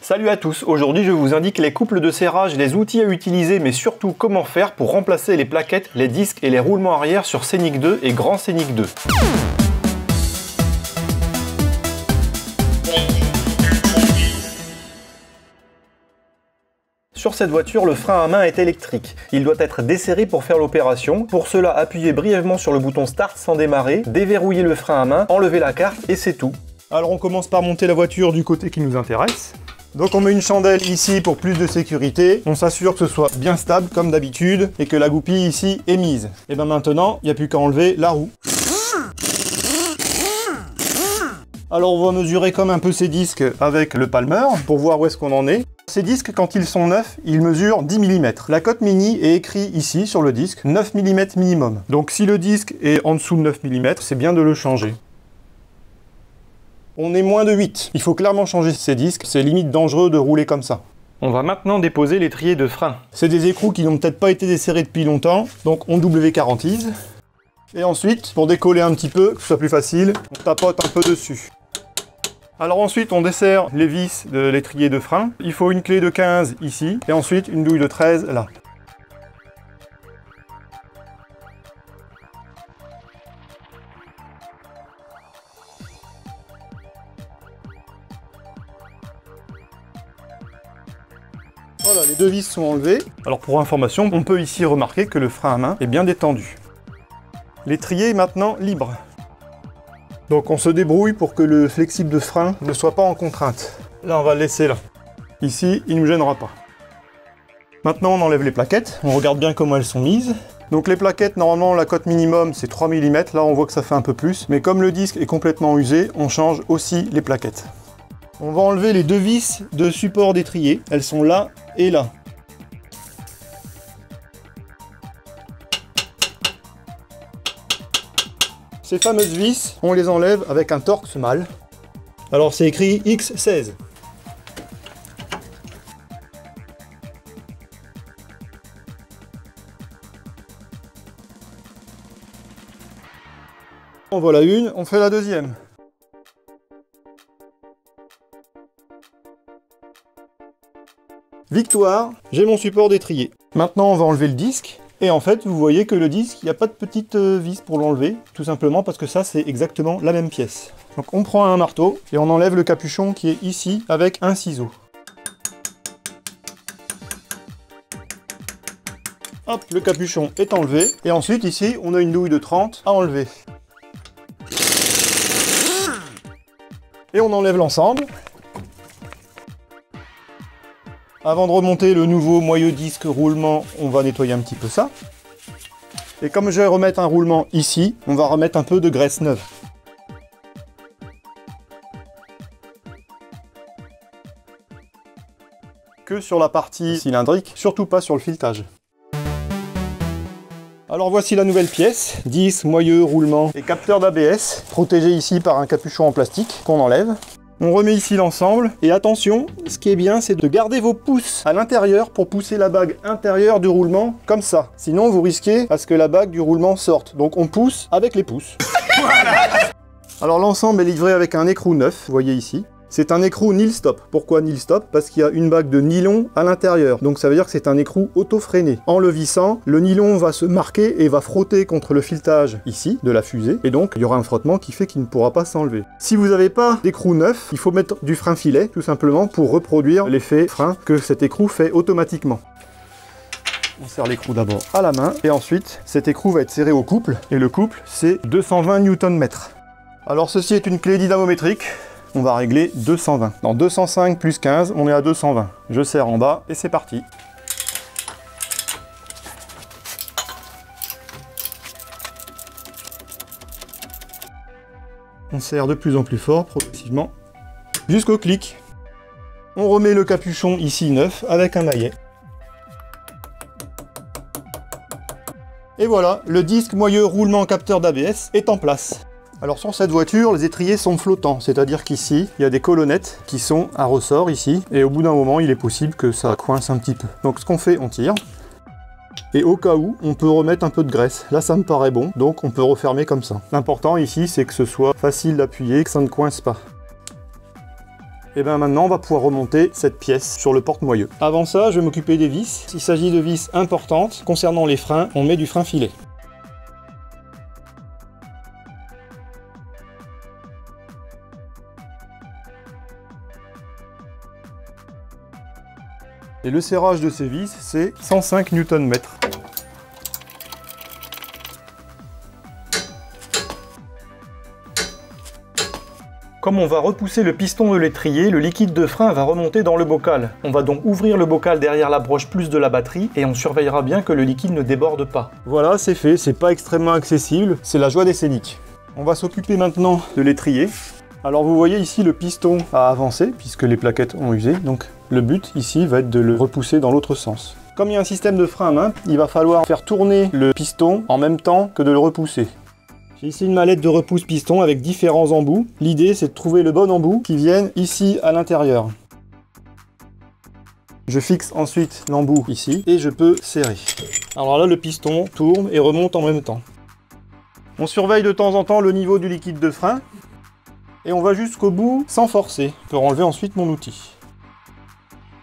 Salut à tous, aujourd'hui je vous indique les couples de serrage, les outils à utiliser, mais surtout comment faire pour remplacer les plaquettes, les disques et les roulements arrière sur Scénic 2 et Grand Scénic 2. Sur cette voiture, le frein à main est électrique. Il doit être desserré pour faire l'opération. Pour cela, appuyez brièvement sur le bouton Start sans démarrer, déverrouillez le frein à main, enlevez la carte et c'est tout. Alors on commence par monter la voiture du côté qui nous intéresse. Donc on met une chandelle ici pour plus de sécurité. On s'assure que ce soit bien stable comme d'habitude et que la goupille ici est mise. Et bien maintenant, il n'y a plus qu'à enlever la roue. Alors on va mesurer comme un peu ces disques avec le palmer pour voir où est-ce qu'on en est. Ces disques, quand ils sont neufs, ils mesurent 10 mm. La cote mini est écrit ici sur le disque 9 mm minimum. Donc si le disque est en dessous de 9 mm, c'est bien de le changer. On est moins de 8. Il faut clairement changer ces disques, c'est limite dangereux de rouler comme ça. On va maintenant déposer l'étrier de frein. C'est des écrous qui n'ont peut-être pas été desserrés depuis longtemps, donc on W40ise. Et ensuite, pour décoller un petit peu, que ce soit plus facile, on tapote un peu dessus. Alors ensuite, on desserre les vis de l'étrier de frein. Il faut une clé de 15 ici, et ensuite une douille de 13 là. Voilà, les deux vis sont enlevées. Alors pour information, on peut ici remarquer que le frein à main est bien détendu. L'étrier est maintenant libre. Donc on se débrouille pour que le flexible de frein ne soit pas en contrainte. Là, on va le laisser là. Ici, il ne nous gênera pas. Maintenant, on enlève les plaquettes. On regarde bien comment elles sont mises. Donc les plaquettes, normalement, la cote minimum, c'est 3 mm. Là, on voit que ça fait un peu plus. Mais comme le disque est complètement usé, on change aussi les plaquettes. On va enlever les deux vis de support d'étrier. Elles sont là et là. Ces fameuses vis, on les enlève avec un Torx mâle. Alors c'est écrit X16. En voilà une, on fait la deuxième. Victoire, j'ai mon support d'étrier. Maintenant on va enlever le disque. Et en fait, vous voyez que le disque, il n'y a pas de petite vis pour l'enlever, tout simplement parce que ça, c'est exactement la même pièce. Donc on prend un marteau et on enlève le capuchon qui est ici avec un ciseau. Hop, le capuchon est enlevé. Et ensuite, ici, on a une douille de 30 à enlever. Et on enlève l'ensemble. Avant de remonter le nouveau moyeu disque roulement, on va nettoyer un petit peu ça. Et comme je vais remettre un roulement ici, on va remettre un peu de graisse neuve. Que sur la partie cylindrique, surtout pas sur le filetage. Alors voici la nouvelle pièce, disque, moyeu, roulement et capteur d'ABS, protégé ici par un capuchon en plastique qu'on enlève. On remet ici l'ensemble, et attention, ce qui est bien, c'est de garder vos pouces à l'intérieur pour pousser la bague intérieure du roulement, comme ça. Sinon, vous risquez à ce que la bague du roulement sorte. Donc on pousse avec les pouces. Alors l'ensemble est livré avec un écrou neuf, vous voyez ici. C'est un écrou Nil Stop. Pourquoi Nil Stop? Parce qu'il y a une bague de nylon à l'intérieur. Donc ça veut dire que c'est un écrou auto-freiné. En le vissant, le nylon va se marquer et va frotter contre le filetage ici de la fusée. Et donc il y aura un frottement qui fait qu'il ne pourra pas s'enlever. Si vous n'avez pas d'écrou neuf, il faut mettre du frein filet tout simplement pour reproduire l'effet frein que cet écrou fait automatiquement. On serre l'écrou d'abord à la main et ensuite cet écrou va être serré au couple. Et le couple c'est 220 Nm. Alors ceci est une clé dynamométrique. On va régler 220. Dans 205 plus 15, on est à 220. Je serre en bas et c'est parti. On serre de plus en plus fort, progressivement, jusqu'au clic. On remet le capuchon ici neuf avec un maillet. Et voilà, le disque moyeu roulement capteur d'ABS est en place. Alors sur cette voiture, les étriers sont flottants, c'est-à-dire qu'ici, il y a des colonnettes qui sont à ressort ici, et au bout d'un moment, il est possible que ça coince un petit peu. Donc ce qu'on fait, on tire, et au cas où, on peut remettre un peu de graisse. Là, ça me paraît bon, donc on peut refermer comme ça. L'important ici, c'est que ce soit facile d'appuyer, que ça ne coince pas. Et bien maintenant, on va pouvoir remonter cette pièce sur le porte-moyeu. Avant ça, je vais m'occuper des vis. Il s'agit de vis importantes. Concernant les freins, on met du frein filet. Et le serrage de ces vis, c'est 105 Nm. Comme on va repousser le piston de l'étrier, le liquide de frein va remonter dans le bocal. On va donc ouvrir le bocal derrière la broche plus de la batterie et on surveillera bien que le liquide ne déborde pas. Voilà, c'est fait, c'est pas extrêmement accessible, c'est la joie des scéniques. On va s'occuper maintenant de l'étrier. Alors vous voyez ici le piston a avancé puisque les plaquettes ont usé, donc le but ici va être de le repousser dans l'autre sens. Comme il y a un système de frein à main, il va falloir faire tourner le piston en même temps que de le repousser. J'ai ici une mallette de repousse piston avec différents embouts. L'idée c'est de trouver le bon embout qui vienne ici à l'intérieur. Je fixe ensuite l'embout ici et je peux serrer. Alors là le piston tourne et remonte en même temps. On surveille de temps en temps le niveau du liquide de frein et on va jusqu'au bout sans forcer pour enlever ensuite mon outil.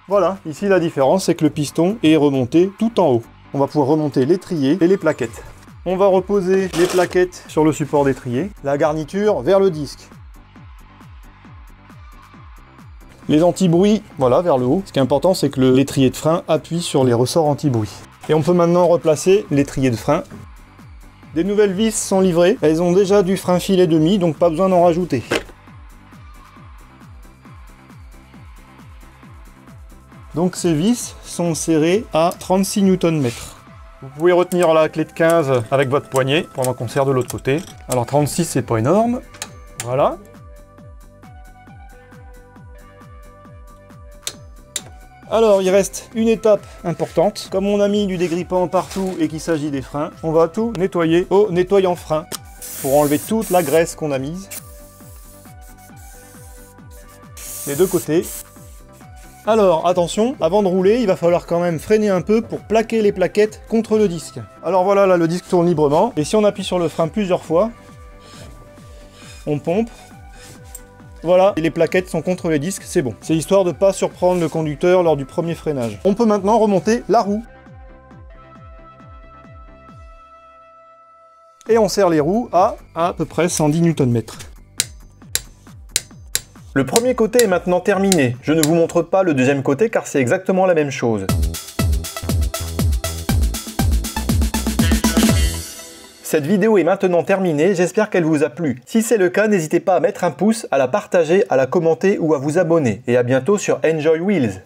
Voilà, ici la différence c'est que le piston est remonté tout en haut. On va pouvoir remonter l'étrier et les plaquettes. On va reposer les plaquettes sur le support d'étrier, la garniture vers le disque. Les anti-bruits, voilà, vers le haut. Ce qui est important, c'est que l'étrier de frein appuie sur les ressorts anti-bruit. Et on peut maintenant replacer l'étrier de frein. Des nouvelles vis sont livrées. Elles ont déjà du frein filet demi, donc pas besoin d'en rajouter. Donc ces vis sont serrées à 36 Nm. Vous pouvez retenir la clé de 15 avec votre poignet pendant qu'on serre de l'autre côté. Alors 36 c'est pas énorme, voilà. Alors il reste une étape importante. Comme on a mis du dégrippant partout et qu'il s'agit des freins, on va tout nettoyer au nettoyant frein pour enlever toute la graisse qu'on a mise. Les deux côtés. Alors attention, avant de rouler, il va falloir quand même freiner un peu pour plaquer les plaquettes contre le disque. Alors voilà, là le disque tourne librement, et si on appuie sur le frein plusieurs fois, on pompe, voilà, et les plaquettes sont contre les disques, c'est bon. C'est histoire de ne pas surprendre le conducteur lors du premier freinage. On peut maintenant remonter la roue. Et on serre les roues à peu près 110 Nm. Le premier côté est maintenant terminé. Je ne vous montre pas le deuxième côté car c'est exactement la même chose. Cette vidéo est maintenant terminée, j'espère qu'elle vous a plu. Si c'est le cas, n'hésitez pas à mettre un pouce, à la partager, à la commenter ou à vous abonner. Et à bientôt sur Enjoy Wheels.